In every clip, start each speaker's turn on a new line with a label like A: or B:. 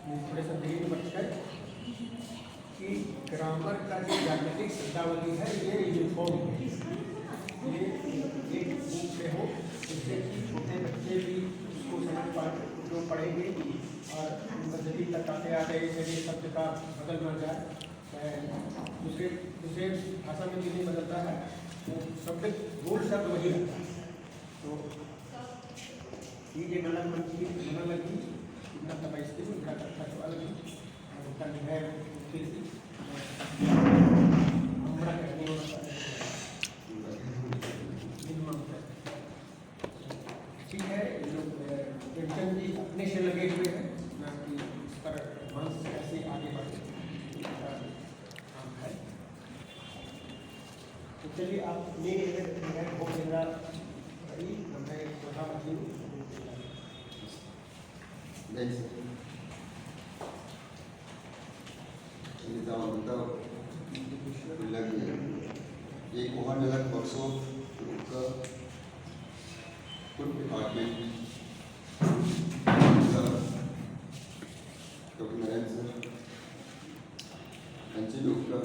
A: थोड़े सा देरी में बच गए कि ग्रामर का जो जागतिक शब्दावली है ये यूनिफॉर्म है, ये एक बुक से हो जिससे कि छोटे बच्चे भी उसको समझ पाए, जो पढ़ेंगे और मजहबी तक आते आते यदि शब्द का बदल बन जाए, दूसरे दूसरे भाषा में भी नहीं बदलता है, वो शब्द मूल शब्द वही रहता है। तो ये गलत लगी इतना तब इसके मेरा कक्षा सवाल लगी और उसका है फिर हमारा कहने वाला ठीक है। प्रेमचंद जी अपने से लगे हुए हैं ना कि इस पर एडवांस कैसे आगे बढ़े काम है। तो चलिए आप मेरे हो मेरा मैं प्रधानमंत्री
B: एक कोहनलक वर्कशॉप का food department doctor Narayan sir Kanchan का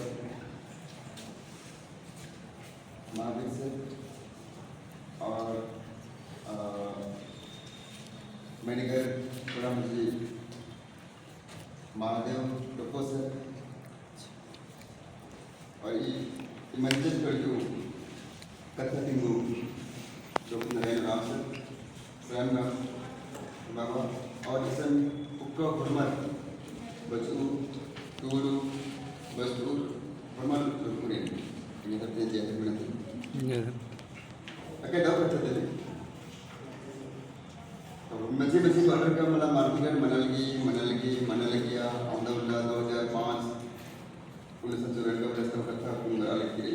B: महावीर सर और मैनेजर बड़ा मुझे महादेव टोको सर और ये मंचन करके कथा तिंगू डॉक्टर नारायण राम सर स्वयं बाबा और इसन उक्का हुरमर बचू टूरू बस्तूर हुरमर टूरे ini terjadi jadi benar. Oke, dah betul. masih order का मला market mana lagi ya undang-undang 2005 1912 का कथा पुनरा लगी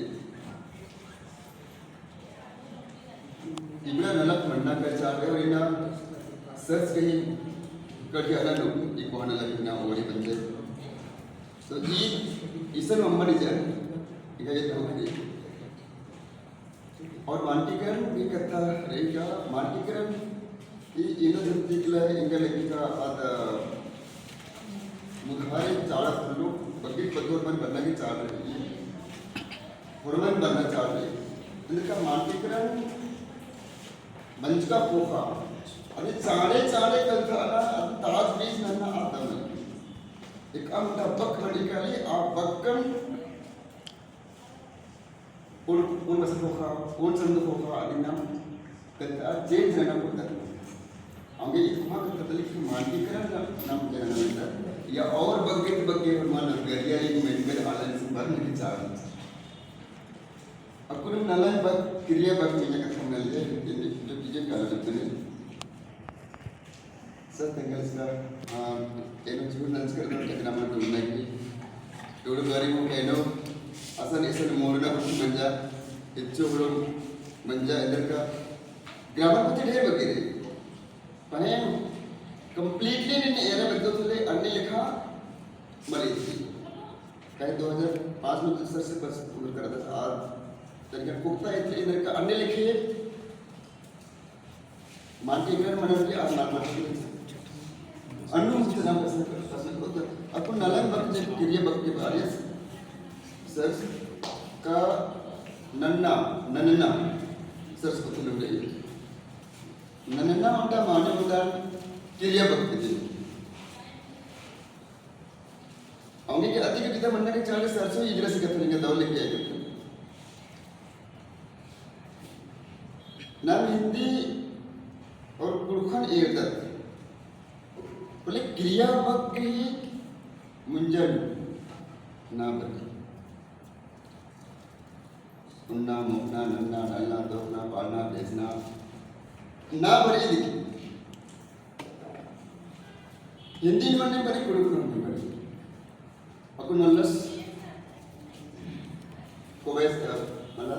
B: इबला नलक मन्ना का चार है और इना सर्च कहीं करके अलग लोग एक वहाँ लगी ना ओवरी बंदे तो ये इसन नंबर इधर इधर ये तो होगी और मानकीकरण भी करता रहेगा मानकीकरण ये इन्होंने दिखला है इनका लेकिन का मुखारे चारा फुल्लो बकेट पत्थर पर बनना की चाल रही है हुरमन बनना चाल रही है इनका मानकीकरण मंच का पोखा अभी चारे कल था ना ताज बीज नन्ना आता नहीं एक अम्म बक बड़ी का लिए आप बक्कन उन मसल पोखा उन संद पोखा अदिना कल चेंज रहना पड़ता है आगे इतना का तकलीफ की मानकीकरण नाम देना होता या और बग्गे मान गरिया एक मेडिकल हालत से भरने की चाह अकुल नलाय बग क्रिया बग में का थंगल है जो चीजें कर सकते हैं सर तंगल इसका एनो जीवन नंस कर दो टेक्ना में ढूंढने की टोड़ गारी को एनो असन इसन मोरना कुछ मंजा इच्चो बड़ो मंजा इधर का ग्रामर कुछ ढेर बगे रहे पहले कंप्लीटली नहीं एरा बदलते अन्य लिखा मरी थी कहीं 2005 में सर से बस उधर करा था आज तरीका कुत्ता इतने इधर का अन्य लिखे मानकीकरण मनन के आज मानकीकरण अन्य मुझे नाम पसंद होता अपन नलन बक जब क्रिया बक के बारे सर का नन्ना सर को तो लग रही नन्ना उनका माने उदार क्रिया भक्ति थी आगे के अति के पिता बनने के 40 सरसों इधर से कथनी का दौर लेके आए थे नाम हिंदी और कुरखन एरदत बोले क्रिया भक्ति मुंजन ना बनी उन्ना मुखना नन्ना डालना दोखना पालना भेजना ना बड़ी दिखी हिंदी में बड़ी कुरुकुलम में बड़ी अकुन नल्लस कोवेस मला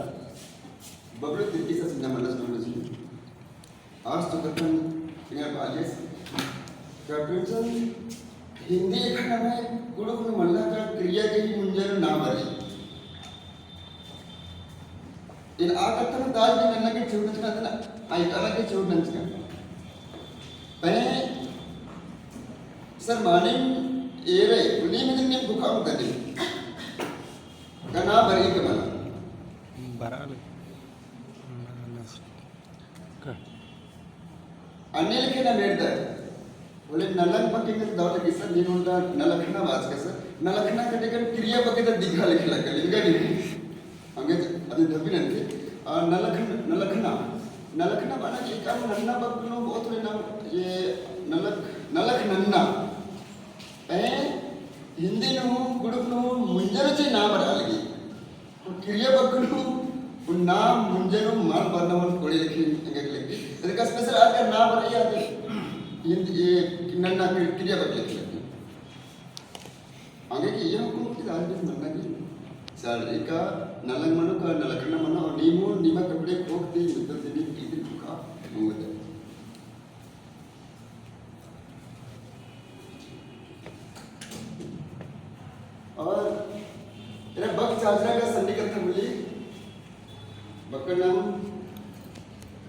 B: बबलू तिरकी से सिंधा मल्लस में बजी आज तो कथन इन्हें बालियस कैप्टन हिंदी एक नाम है कुरुकुलम मल्ला का क्रिया के ही मुंजर ना बड़ी इन आकर्षण दाल की नन्ना के छोड़ नचना था ना आई ताला के छोड़ नचना पहले Sir, maning ere, uni mungkin ni buka tadi. Karena beri ke mana?
C: Barang.
B: Anil ke na merda. Boleh nalang pakai ke daun lagi sir, ni nunda nalakna baca ke sir. Nalakna ketika kriya pakai tu diga lagi lagi. Lihat ni. Angkat ada tapi nanti. नलखना बना ये काम नन्ना बकनो बहुत ले नाम ये नलख नन्ना हिंदी नु गुडुक नु मुंजर चे नाम बरालगी क्रिया बकनो उन नाम मुंजर मार बरनावन कोड़ी लिखी इंगे लिखी इसका स्पेशल आकर नाम बराई आते हिंदी ये नन्ना क्रिया बक लिखी आगे की ये हुकुम की दाल भी नन्ना की सैलरी का नलंग मनो का नलखना मनो और नीमो नीमा कपड़े खोक दी मित्र दी इतनी भूखा मुंगत और इधर बक चाचरा का संधि करते बोली बकर नाम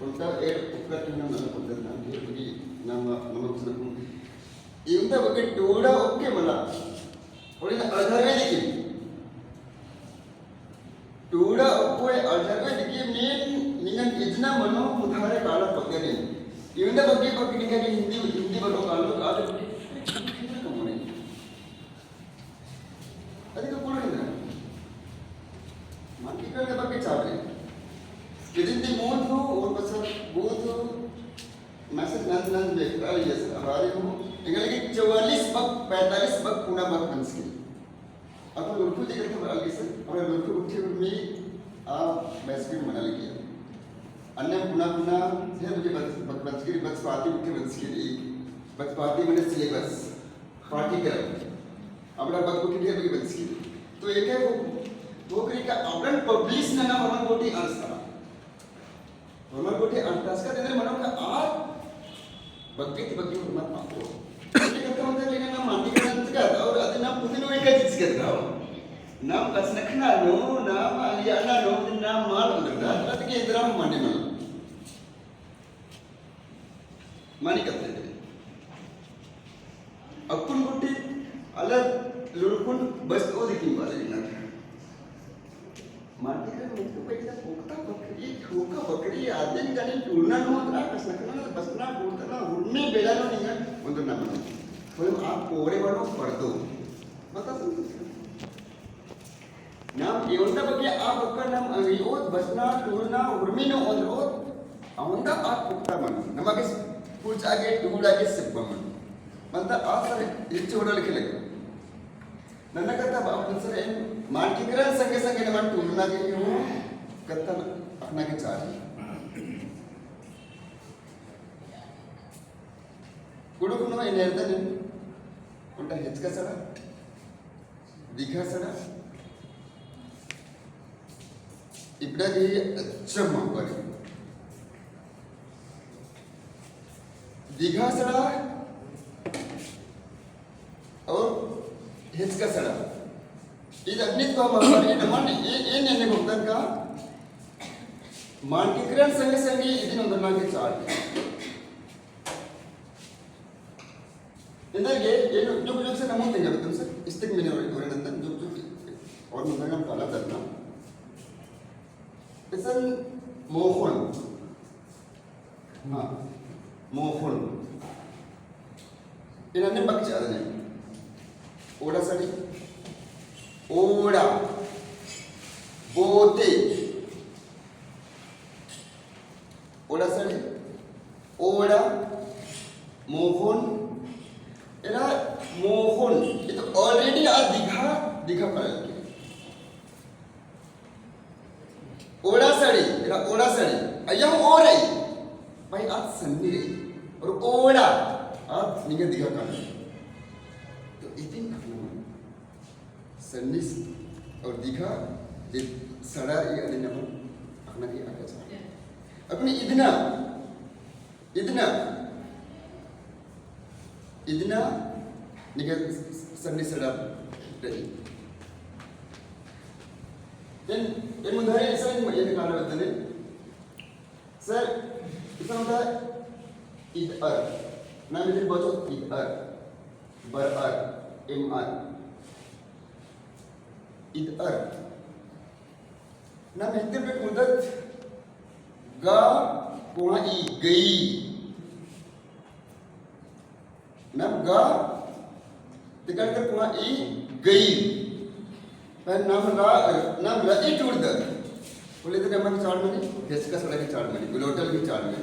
B: उनका एक उपकार करना नाम पड़ता नाम ये बगी नाम नमक सुनकु ये उनका बकर टोड़ा ओके मला और इधर अधर में देखिए टूड़ा ओके अजगर दिखे मेन निगन इतना मनो मुधारे काला पकड़े इवंदा बग्गे बग्गे निगन हिंदी बरो कालो काले कमोने अधिक पूर्ण नहीं मार्केट करने बग्गे चावले कितने मोड हो और बस बहुत मैसेज नंद देखता है ये हमारे को निकल के 44 बग 45 बग पुना बग बंसी अपन लुरकु जगह था बराली से और लुरकु उठे में आप मैस्किन मना लिया अन्य पुना है मुझे बच पार्टी उठे बच पार्टी मैंने सिलेबस पार्टी कर अपना बच उठे दिया मुझे बच तो एक है वो करी का अपन पब्लिश ना ना हमारे कोटी आंसर का तेरे मनो का आप बग्गे हमारे आपको ये करता होता है लेकिन ना मानती का नंतर का और अदे ना पुतिनो एक चीज करता हो नाम कसनखना नो नाम आलियाना नो नाम माल उधर अदे के इधर हम मानी करते थे अपुन गुट्टी अलग लुरुकुन बस ओ दिखी वाले ना मानती का मुझको पैसा पोकता बकरी ठोका बकरी आदि जाने टूरना नो अदरा कसनखना बसना टूरना उड़ने बेड़ा नो नहीं उधर ना तो आप कोरे वालों पढ़ दो बता सकते नाम येवंदा बग्गे आप बक्का नाम योद बसना टूरना उर्मिनो ओदरोद अवंदा आप पुक्ता मन नमके पूछागे टूडागे सिब्बमन मंता आ सर इच्छ ओडल के लगे ನನ್ನ ಕತ್ತ ಬಾಪನ ಸರ್ ಏನು ಮಾರ್ಕಿಕರ ಸಂಗೆ ಸಂಗೆ ನಮ್ಮ ಟೂರ್ನಾಗೆ ನೀವು ಕತ್ತ ಅಪ್ಪನಾಗೆ ಚಾರಿ ಗುಡುಗುನು ಏನು ಹೇಳ್ತಾನೆ ಉಂಟ ಹೆಚ್ಚಕ ಸಡ ದಿಘಾ ಸಡ ಇಬ್ಡಾಗಿ ಅಚ್ಚಮ್ಮ ಬರಿ दिघा सड़ा और हिचका सड़ा ಇದು ಅಗ್ನಿತ್ को हमारे नमन ये ने भुगतान का मानकीकरण संगे संगे ಇದನ್ನ ಒಂದನ್ನಾಗಿ ಚಾರ್ಟ್ इंदरगे ಏನು जुग जुग से नमन तेंगे तुम सर इस्तिक मैंने और नंदन जुग जुग और मुझे हम काला करना इसन मोहन हाँ मोहन इन्होंने बच्चा आदमी ओड़ा सड़ी ओड़ा बोते ओड़ा सड़ी ओड़ा मोहन इरा मोहन ये तो ऑलरेडी आ दिखा पड़ा ओड़ा सड़ी इरा ओड़ा सड़ी अय्या ओ रही भाई आज संधि रही और ओड़ा आज निगे दिखा कर तो इतनी संधि और दिखा ये सड़ा ये अरे नमन अपना की आगे चला अपने इतना निगे संधि सड़ा रही ये मुद्दे ऐसा ये निकालना होता है सर इसका मतलब इधर ना मेरे बच्चों इधर बर MR IDR nam interpret mudat ga kuha I gay nam ga tikar ka kuha I gay पर नाम ला इट उड़ दर बोले तो नमक चार मनी डिस्कस वाला की चार मनी ग्लोटल की चार मनी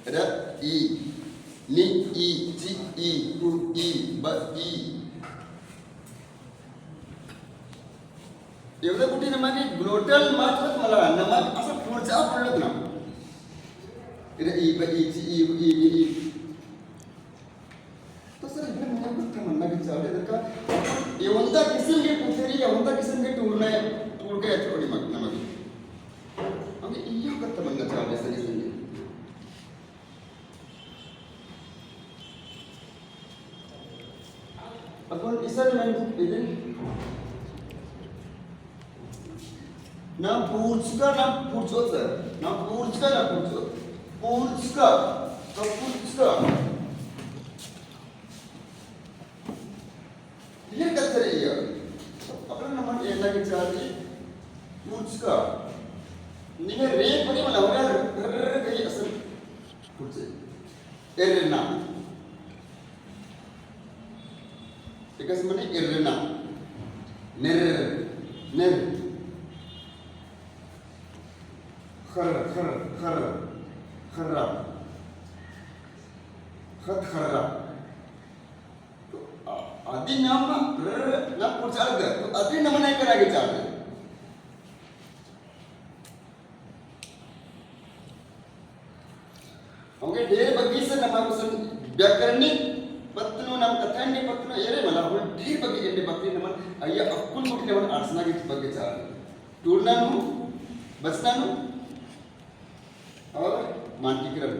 B: र ई नि ई जी ई उ ई ब ई एवढं कुठे नमक ग्लोटल मात्र मला नमक असं पुढचा पडलं ना र ई ब ई जी ई ई तो सर इधर मुझे कुछ म्हणना की चावले इधर का येवंता किस्म के पुथेरी येवंता किस्म के टूरने टूर के थोड़ी मग नमक हमें इयो करता म्हणना चावले सर इसलिए अपन इसर में इधर ना पूर्चका सर ना पूर्चका पूर्चका तो पूर्चका ये कहते रहिए अपना नंबर ये लगे चार्ली पूछका निगे रे पड़ी वाला होगा कहीं असल कुछ एरना एक ऐसे मने एरना निर खर खरा आदि नाम ना पुढचा अर्थ तो आदि नाम नाही करायचे चालते ओके ढेर बगी से नमाकुसन व्याकरणिक पत्नो नाम कथांनी पत्नो येरे मला आपण ढेर बगी एंडे बगी नमन अय्या अक्कुल मुठी नमन आसना की बगी चालते टूरनानु बसनानु और मानकीकरण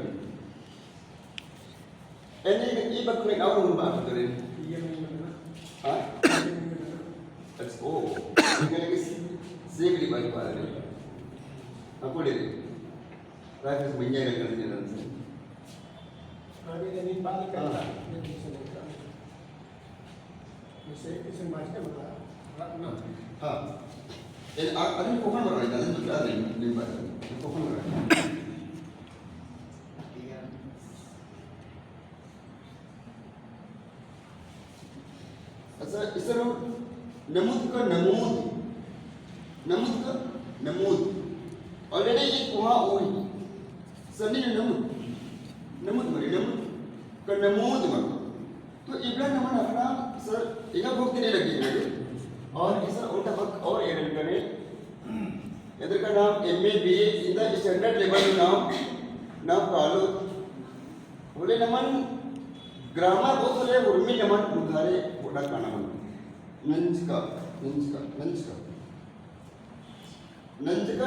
B: एंडे ये बगी में और बात करें हाँ अच्छा ओ ये लगे सेम ली बात कर रहे हैं आपको ले राइट में ये कर रहे हैं
A: अभी नहीं बात करता इसे किसी मास्टर बता
B: हाँ ये अभी कौन बना रहा है तो क्या नहीं बात कौन बना रहा है अच्छा इसरो नमूद ऑलरेडी ये कुहा हुई सनी नमूद मरी नमूद का नमूद मत तो इब्राहिम नमन अपना सर इधर भूख देने लगी और इस उल्टा वक्त और एरन करे इधर का नाम MA BA in the standard level नाम कालो बोले नमन ग्रामर बहुत ले उर्मी नमन उधारे बोला काना मन नंजका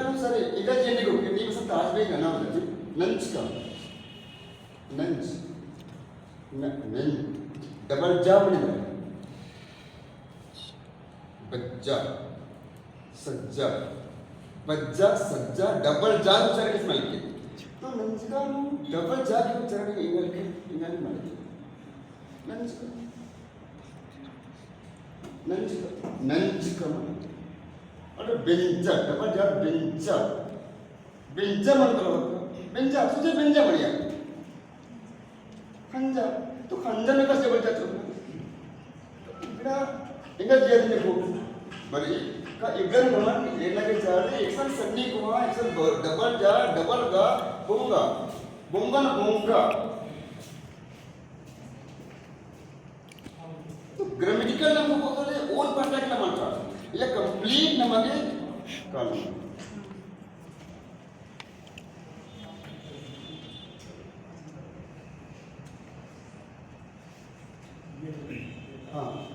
B: नु सर इधर जेने को कि बस ताज में गाना बोलते नंजका नंज डबल जा बोले बच्चा सज्जा डबल जा उच्चारण किस मालिक तो नंजका नु डबल जा के उच्चारण इंगल मालिक नंजका अरे बेंजा डबल जा बेंजा म्हणतो बेंजा तुझे बेंजा बढ़िया खंजा तो खंजा में कैसे बोलता तू इकडा इंग्लिश जे ने को बरी का इधर नमन ये लगे चाले एक्शन सन्नी को एक्शन डबल जा डबल गा बोंगा तो ग्रामेटिकल नमक होतले ओन परफेक्ट नमक का ये कंप्लीट नमक कानून हाँ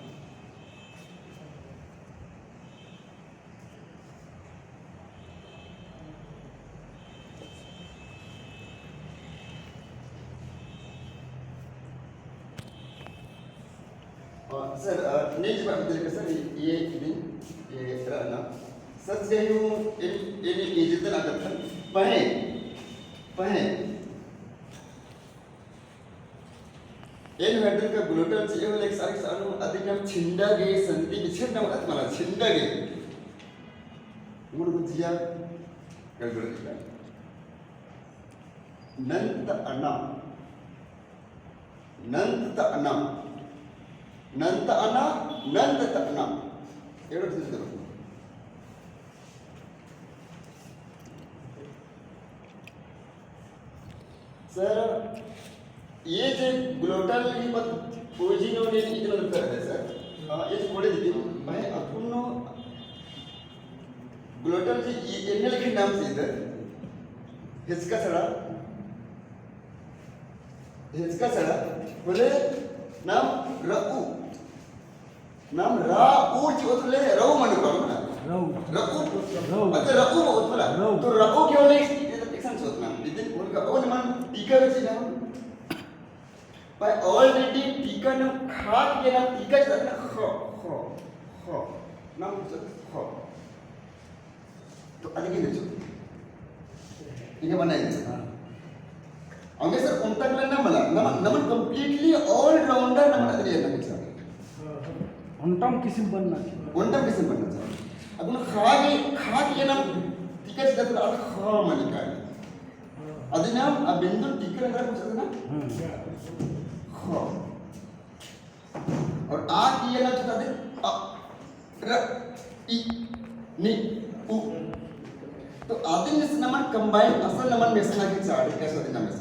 B: सर नेक्स्ट बात बताइए सर ये रहना सच कहूँ ये जितना करता पहे एन हँडल का ग्लोटल से एवढं एक सारी सारू अधिक छिंडागे संधी विच्छेद नव्हतात मला छिंडागे म्हणून जिया गडबड नंत अना नंत अना नंत अना नंत अना एवढं तुझं करू सर ये जो ग्लोटल ही बात पोजिनो ने इतना कर है सर ये जो कोड़े देती मैं अपुनो ग्लोटल जी एनएल के नाम से इधर हिचका सड़ा बोले नाम रऊ नाम राऊ जी उतले रऊ मन करो ना रऊ मतलब रऊ उतला तो रऊ क्यों नहीं एक्शन सोचना लेकिन उनका ओन मन टीका वैसे ना पर ऑलरेडी टीका ने खा के ना टीका से ना खो नाम खो तो अलग ही देखो टीका बनाएंगे आगे सर उनका ना मला नमन कंप्लीटली ऑल राउंडर नमन अदरी है ना सर
C: उनटम किस्म बनना
B: चाहिए अब उन खा के ना टीका से तो अलग खा मन का अदि नाम आ बिंदु टीका अंदर कुछ ना खा और आ किए ना तो दे अ र इ नि उ तो आदि में नमन कंबाइन असल नमन में से ना के चार कैसे होते ना में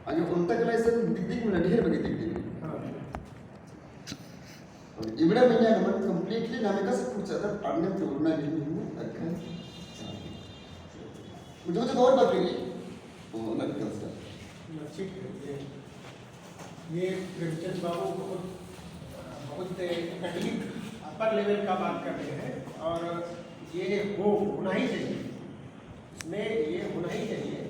B: आणि उनता केला सर दिग्दिग में ढेर बगी दिग्दिग इबड़ा में या नमन कंप्लीटली नामे का सब कुछ अदर अन्य पूर्ण नहीं है अरखा मुझे तो और बात करी वो लग गया सर
A: ठीक है ये प्रेमचंद बाबू बहुत तकलीफ अपर लेवल का बात कर रहे हैं और ये होना ही चाहिए इसमें ये होना ही चाहिए